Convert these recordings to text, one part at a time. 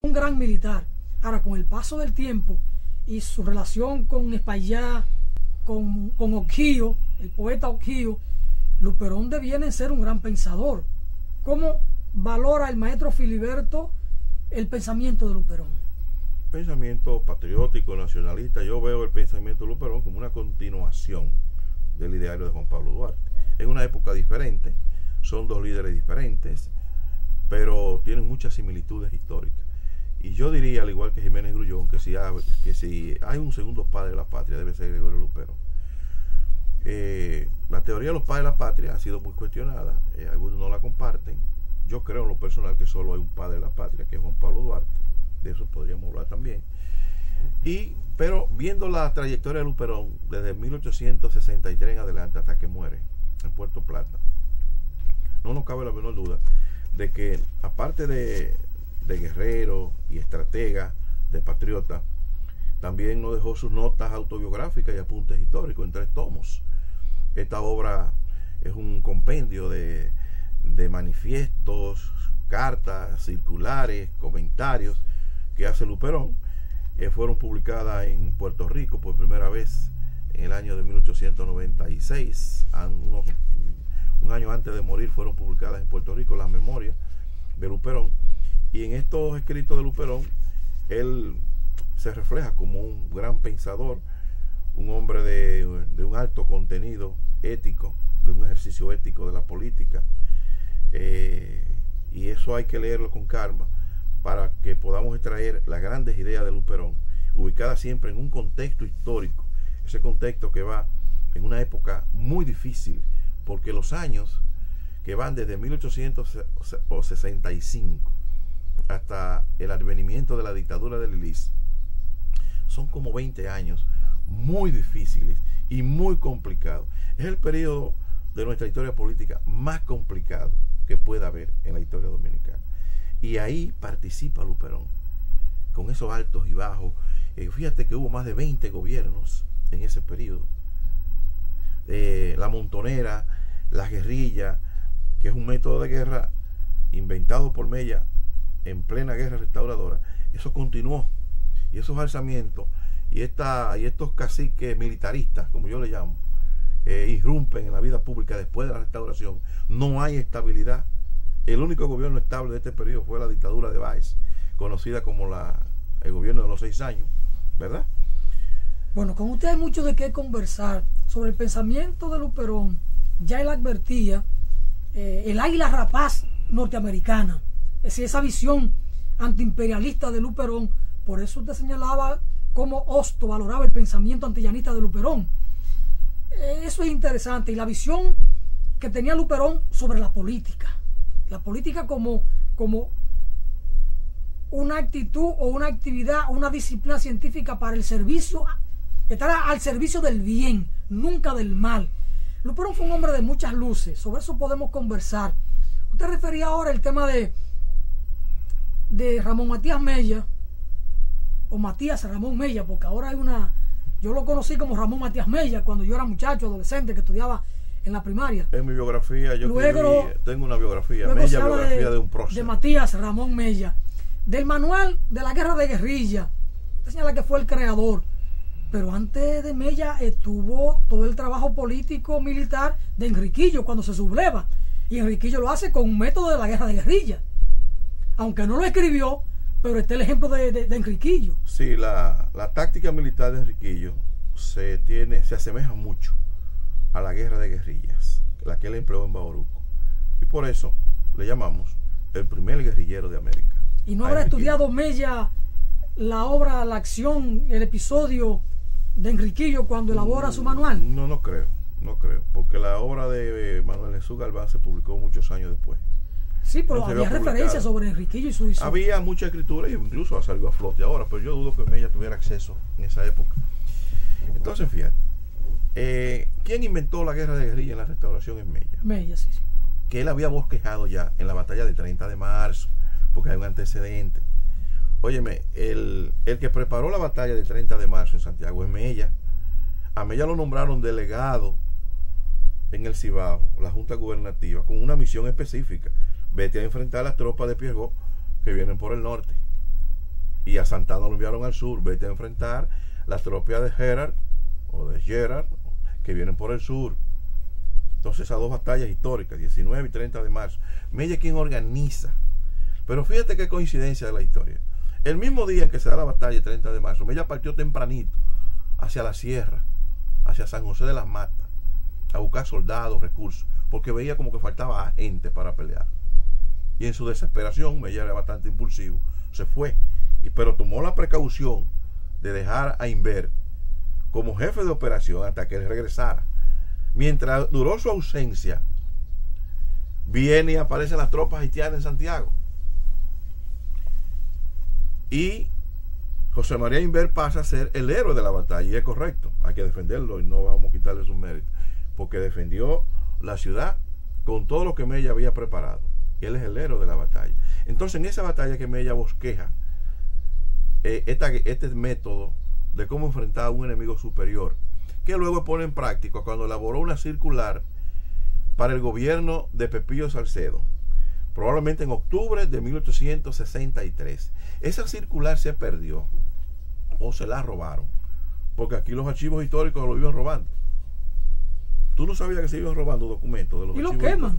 un gran militar. Ahora, con el paso del tiempo y su relación con Espaillá, con O'Keeffe, el poeta O'Keeffe, Luperón deviene ser un gran pensador. ¿Cómo valora el maestro Filiberto el pensamiento de Luperón? Pensamiento patriótico, nacionalista. Yo veo el pensamiento de Luperón como una continuación del ideario de Juan Pablo Duarte. En una época diferente, son dos líderes diferentes, pero tienen muchas similitudes históricas. Y yo diría, al igual que Jiménez Grullón, que si hay un segundo padre de la patria, debe ser Gregorio Luperón. La teoría de los padres de la patria ha sido muy cuestionada, algunos no la comparten. Yo creo en lo personal que solo hay un padre de la patria, que es Juan Pablo Duarte. De eso podríamos hablar también. Pero viendo la trayectoria de Luperón desde 1863 en adelante hasta que muere en Puerto Plata, no nos cabe la menor duda de que, aparte de guerrero y estratega, de patriota, también nos dejó sus notas autobiográficas y apuntes históricos en 3 tomos. Esta obra es un compendio de manifiestos, cartas, circulares, comentarios que hace Luperón. Fueron publicadas en Puerto Rico por primera vez en el año de 1896. Un año antes de morir fueron publicadas en Puerto Rico las memorias de Luperón. Y en estos escritos de Luperón, él se refleja como un gran pensador, un hombre de un alto contenido ético, de un ejercicio ético de la política. Y eso hay que leerlo con calma para que podamos extraer las grandes ideas de Luperón, ubicadas siempre en un contexto histórico, ese contexto que va en una época muy difícil, porque los años que van desde 1865 hasta el advenimiento de la dictadura de Lilis son como 20 años muy difíciles y muy complicados. Es el periodo de nuestra historia política más complicado que pueda haber en la historia dominicana. Y ahí participa Luperón, con esos altos y bajos. Fíjate que hubo más de 20 gobiernos en ese periodo. La montonera, la guerrilla, que es un método de guerra inventado por Mella en plena guerra restauradora, eso continuó. Y esos alzamientos y estos caciques militaristas, como yo le llamo, irrumpen en la vida pública después de la restauración. No hay estabilidad. El único gobierno estable de este periodo fue la dictadura de Báez, conocida como el gobierno de los 6 años, ¿verdad? Bueno, con usted hay mucho de qué conversar sobre el pensamiento de Luperón. Ya él advertía el águila rapaz norteamericana, es decir, esa visión antiimperialista de Luperón. Por eso usted señalaba cómo Hosto valoraba el pensamiento antillanista de Luperón. Eso es interesante. Y la visión que tenía Luperón sobre la política como una actitud o una actividad, una disciplina científica para el servicio, estar al servicio del bien, nunca del mal. Luperón fue un hombre de muchas luces, sobre eso podemos conversar. Usted refería ahora el tema de Ramón Matías Mella, o Matías Ramón Mella, porque ahora yo lo conocí como Ramón Matías Mella cuando yo era muchacho, adolescente, que estudiaba en la primaria. En mi biografía, tengo una biografía, Mella, biografía de un prócer. De Matías Ramón Mella, del manual de la guerra de guerrilla. Usted señala que fue el creador, pero antes de Mella estuvo todo el trabajo político militar de Enriquillo cuando se subleva, y Enriquillo lo hace con un método de la guerra de guerrilla, aunque no lo escribió, pero está el ejemplo de Enriquillo. Sí, la táctica militar de Enriquillo se asemeja mucho a la guerra de guerrillas, la que él empleó en Bauruco, y por eso le llamamos el primer guerrillero de América. ¿Y no habrá estudiado Mella la obra, la acción, el episodio de Enriquillo cuando elabora su manual? No creo, porque la obra de Manuel Jesús Galván se publicó muchos años después. Sí, pero había referencias sobre Enriquillo y su historia. Había mucha escritura y incluso ha salido a flote ahora, pero yo dudo que Mella tuviera acceso en esa época. Entonces, fíjate, ¿quién inventó la guerra de guerrilla en la restauración? Es Mella. Mella, sí. Que él había bosquejado ya en la batalla del 30 de marzo, porque hay un antecedente. Óyeme, el que preparó la batalla del 30 de marzo en Santiago es Mella. A Mella lo nombraron delegado en el Cibao, la Junta Gubernativa, con una misión específica. Vete a enfrentar a las tropas de Pierrot que vienen por el norte. y a Santana lo enviaron al sur, vete a enfrentar las tropas de Gerard o de Gerard que vienen por el sur. Entonces esas dos batallas históricas, 19 y 30 de marzo, Mella es quien organiza. Pero fíjate qué coincidencia de la historia. El mismo día en que se da la batalla, 30 de marzo, Mella partió tempranito hacia la sierra, hacia San José de las Matas, a buscar soldados, recursos, porque veía como que faltaba gente para pelear. Y en su desesperación, Mella era bastante impulsivo, se fue, pero tomó la precaución de dejar a Imbert como jefe de operación hasta que él regresara. Mientras duró su ausencia, viene y aparecen las tropas haitianas en Santiago. Y José María Imbert pasa a ser el héroe de la batalla, y es correcto, hay que defenderlo y no vamos a quitarle sus méritos, porque defendió la ciudad con todo lo que Mella había preparado, y él es el héroe de la batalla. Entonces en esa batalla que Mella bosqueja este método de cómo enfrentar a un enemigo superior, que luego pone en práctica cuando elaboró una circular para el gobierno de Pepillo Salcedo, probablemente en octubre de 1863. Esa circular se perdió o se la robaron, porque aquí los archivos históricos lo iban robando. ¿Tú no sabías que se iban robando documentos de los archivos? ¿Y lo queman?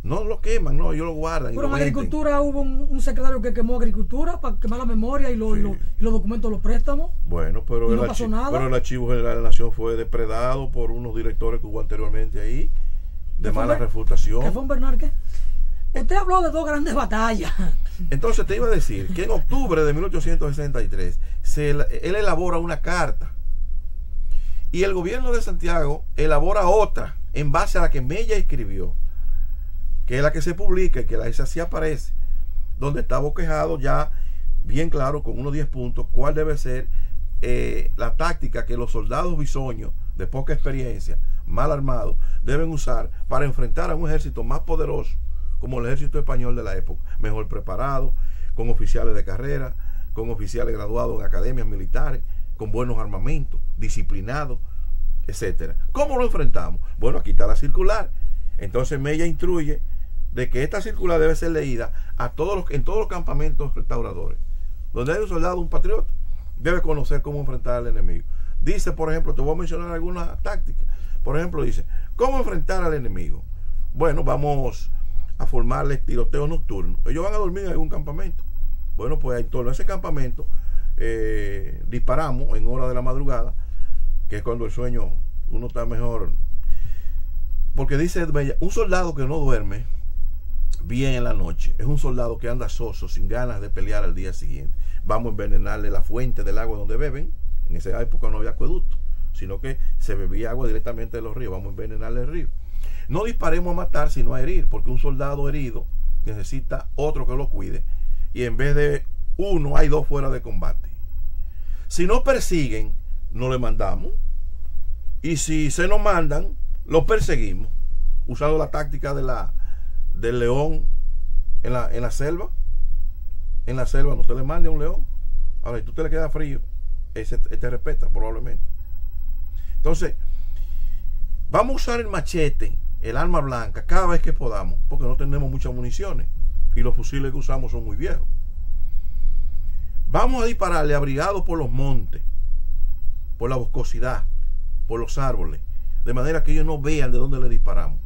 No lo queman, no, ellos lo guardan. Pero en Agricultura hubo un secretario que quemó Agricultura para quemar la memoria y los documentos, los préstamos. Bueno, pero no pasó nada. Pero el Archivo General de la Nación fue depredado por unos directores que hubo anteriormente ahí, de mala reputación. ¿Qué fue un Bernard qué? Usted habló de dos grandes batallas. Entonces te iba a decir que en octubre de 1863 él elabora una carta y el gobierno de Santiago elabora otra en base a la que Mella escribió, que es la que se publica y que esa sí aparece, donde está bosquejado ya bien claro con unos 10 puntos cuál debe ser la táctica que los soldados bisoños de poca experiencia, mal armados, deben usar para enfrentar a un ejército más poderoso como el ejército español de la época, mejor preparado, con oficiales de carrera, con oficiales graduados en academias militares, con buenos armamentos, disciplinados, etcétera. ¿Cómo lo enfrentamos? Bueno, aquí está la circular. Entonces Mella instruye de que esta circular debe ser leída en todos los campamentos restauradores. Donde hay un soldado, un patriota, debe conocer cómo enfrentar al enemigo. Dice, por ejemplo, te voy a mencionar algunas tácticas. Por ejemplo, dice, ¿cómo enfrentar al enemigo? Bueno, vamos a formarles tiroteo nocturno. Ellos van a dormir en algún campamento. Bueno, pues en torno a ese campamento disparamos en hora de la madrugada, que es cuando el sueño uno está mejor. Porque dice Mella, un soldado que no duerme bien en la noche es un soldado que anda soso, sin ganas de pelear al día siguiente. Vamos a envenenarle la fuente del agua donde beben. En esa época no había acueducto, sino que se bebía agua directamente de los ríos. Vamos a envenenarle el río. No disparemos a matar, sino a herir, porque un soldado herido necesita otro que lo cuide, y en vez de uno hay dos fuera de combate. Si nos persiguen, no le mandamos, y si se nos mandan, los perseguimos, usando la táctica del león en la selva. En la selva no te le mande a un león. Ahora, si tú te le queda frío, ese te respeta probablemente. Entonces, vamos a usar el machete, el arma blanca, cada vez que podamos, porque no tenemos muchas municiones y los fusiles que usamos son muy viejos. Vamos a dispararle abrigados por los montes, por la boscosidad, por los árboles, de manera que ellos no vean de dónde le disparamos.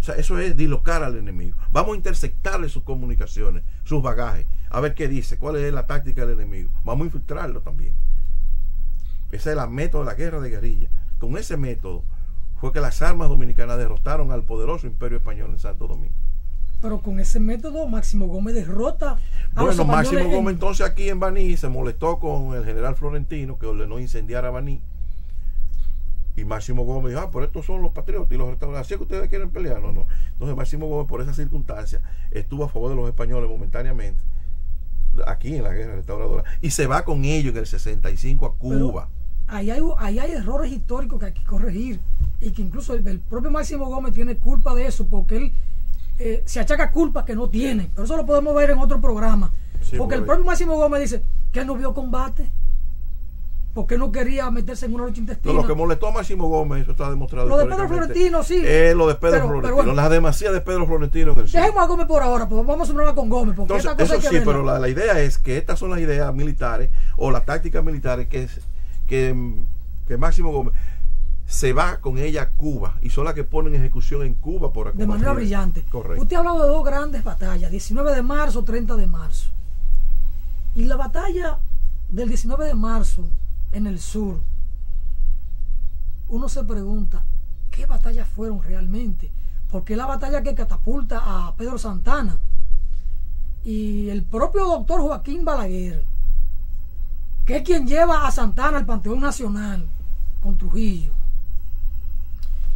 O sea, eso es dislocar al enemigo. Vamos a interceptarle sus comunicaciones, sus bagajes, a ver qué dice, cuál es la táctica del enemigo. Vamos a infiltrarlo también. Ese es el método de la guerra de guerrilla. Con ese método fue que las armas dominicanas derrotaron al poderoso imperio español en Santo Domingo. Pero con ese método Máximo Gómez derrota a los españoles. Máximo Gómez entonces aquí en Baní se molestó con el general Florentino, que ordenó incendiar a Baní. Y Máximo Gómez dijo, pero estos son los patriotas y los restauradores, así que ustedes quieren pelear. No. Entonces Máximo Gómez, por esa circunstancia, estuvo a favor de los españoles momentáneamente aquí en la guerra restauradora, y se va con ellos en el 65 a Cuba. Pero ahí hay errores históricos que hay que corregir, y que incluso el propio Máximo Gómez tiene culpa de eso, porque él se achaca culpa que no tiene, pero eso lo podemos ver en otro programa. Sí, porque el propio Máximo Gómez dice que él no vio combate. porque no quería meterse en una lucha intestina. No, lo que molestó a Máximo Gómez, eso está demostrado. Lo de Pedro Florentino, sí. Lo de Pedro Florentino, bueno, las demasías de Pedro Florentino en el sur. Dejemos a Gómez por ahora, pues vamos a hablar con Gómez. Porque entonces, esta cosa eso hay que sí, verla. pero la idea es que estas son las ideas militares o las tácticas militares que Máximo Gómez se va con ella a Cuba y son las que ponen en ejecución en Cuba por de manera brillante. Correcto. Usted ha hablado de dos grandes batallas, 19 de marzo, 30 de marzo. Y la batalla del 19 de marzo en el sur, uno se pregunta, ¿qué batallas fueron realmente? Porque es la batalla que catapulta a Pedro Santana. Y el propio doctor Joaquín Balaguer, que es quien lleva a Santana al Panteón Nacional con Trujillo,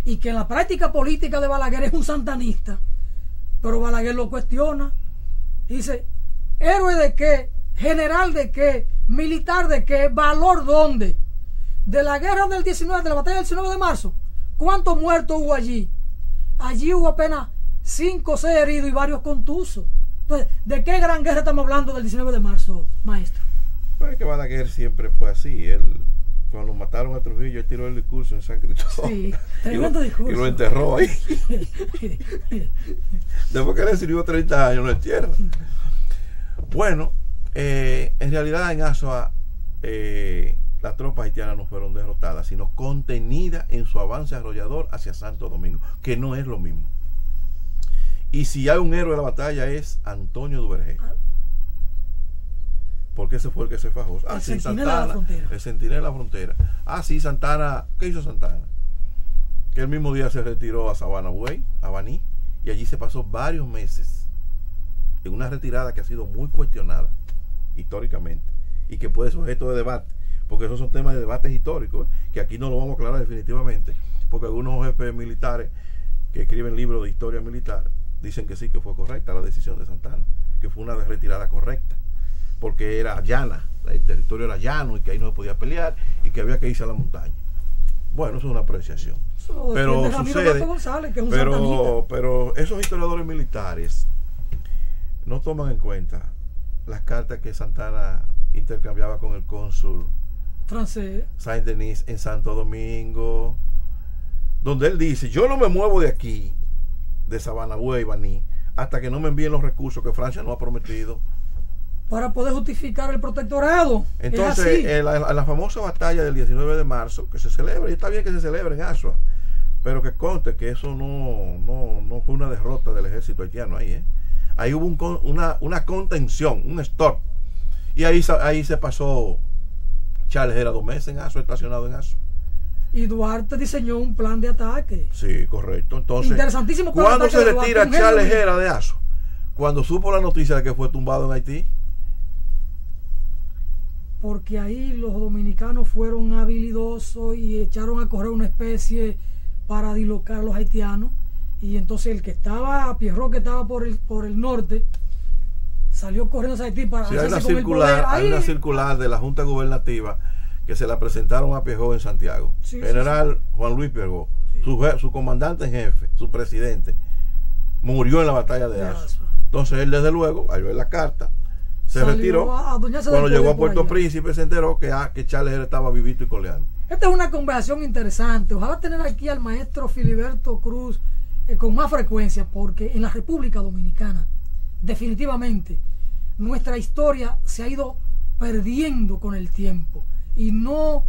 y que en la práctica política de Balaguer es un santanista, pero Balaguer lo cuestiona. Dice, ¿héroe de qué? ¿General de qué? ¿Militar de qué? ¿Valor dónde? De la guerra del 19, de la batalla del 19 de marzo, ¿cuántos muertos hubo allí? Allí hubo apenas 5 o 6 heridos y varios contusos. Entonces, ¿de qué gran guerra estamos hablando del 19 de marzo, maestro? Pues que Balaguer siempre fue así. Él, cuando mataron a Trujillo, él tiró el discurso en San Cristóbal. Sí, tremendo discurso. Y lo enterró ahí. Después que le sirvió 30 años, lo entierra. Bueno, en realidad en Azua las tropas haitianas no fueron derrotadas, sino contenidas en su avance arrollador hacia Santo Domingo, que no es lo mismo. Y si hay un héroe de la batalla es Antonio Duvergé, porque ese fue el que se fajó. El centinela de la frontera. El centinela de la frontera. Ah, sí, Santana. ¿Qué hizo Santana? Que el mismo día se retiró a Sabana Buey, a Baní, y allí se pasó varios meses en una retirada que ha sido muy cuestionada históricamente y que puede ser objeto de debate, porque esos son temas de debates históricos, que aquí no lo vamos a aclarar definitivamente, porque algunos jefes militares que escriben libros de historia militar dicen que sí, que fue correcta la decisión de Santana, que fue una retirada correcta, porque era llana, el territorio era llano y que ahí no se podía pelear y que había que irse a la montaña. Bueno, eso es una apreciación. Pero sucede, pero esos historiadores militares no toman en cuenta las cartas que Santana intercambiaba con el cónsul francés Saint-Denis en Santo Domingo, donde él dice: yo no me muevo de aquí, de Sabana Buey, Baní, hasta que no me envíen los recursos que Francia no ha prometido para poder justificar el protectorado. Entonces, en la famosa batalla del 19 de marzo, que se celebra, y está bien que se celebre en Azua, pero que conste que eso no fue una derrota del ejército haitiano ahí, Ahí hubo una contención, un stop, y ahí se pasó Charles, era 2 meses en Azua, estacionado en Azua. Y Duarte diseñó un plan de ataque. Sí, correcto. Entonces, interesantísimo plan ¿cuándo de ataque se retira Charles Hera de Azua? Cuando supo la noticia de que fue tumbado en Haití. Porque ahí los dominicanos fueron habilidosos y echaron a correr una especie para dislocar a los haitianos, y entonces el que estaba, Pierrot, que estaba por el norte, salió corriendo a Haití para sí, hay una circular de la Junta Gubernativa que se la presentaron a Pierrot en Santiago. Sí, General Juan Luis Pierrot, sí. Su comandante en jefe, su presidente, murió en la batalla de Azua. Entonces él, desde luego, al ver la carta, se retiró. Cuando llegó a Puerto Príncipe se enteró que Charles estaba vivito y coleando. Esta es una conversación interesante. Ojalá tener aquí al maestro Filiberto Cruz con más frecuencia, porque en la República Dominicana definitivamente nuestra historia se ha ido perdiendo con el tiempo y no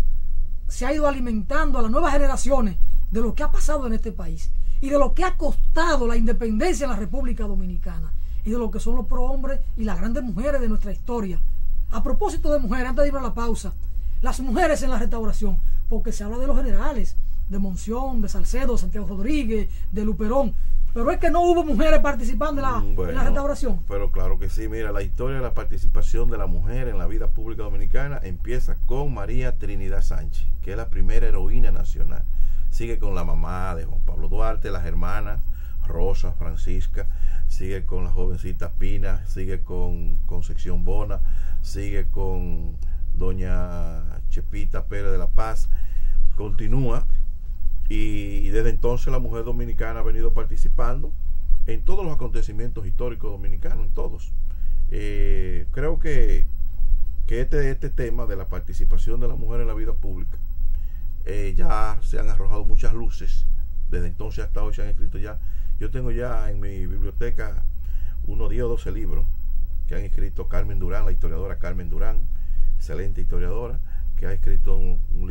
se ha ido alimentando a las nuevas generaciones de lo que ha pasado en este país y de lo que ha costado la independencia en la República Dominicana y de lo que son los prohombres y las grandes mujeres de nuestra historia. A propósito de mujeres, antes de irme a la pausa, las mujeres en la restauración, porque se habla de los generales, de Monción, de Salcedo, Santiago Rodríguez, de Luperón, pero es que no hubo mujeres participando en la restauración. Pero claro que sí. Mira, la historia de la participación de la mujer en la vida pública dominicana empieza con María Trinidad Sánchez, que es la primera heroína nacional. Sigue con la mamá de Juan Pablo Duarte, las hermanas Rosa, Francisca, sigue con la jovencita Pina, sigue con Concepción Bona, sigue con doña Chepita Pérez de la Paz, continúa, y desde entonces la mujer dominicana ha venido participando en todos los acontecimientos históricos dominicanos, en todos. Creo que que este tema de la participación de la mujer en la vida pública, ya se han arrojado muchas luces. Desde entonces hasta hoy se han escrito ya. Yo tengo ya en mi biblioteca unos 10 o 12 libros que han escrito Carmen Durán, la historiadora Carmen Durán, excelente historiadora, que ha escrito un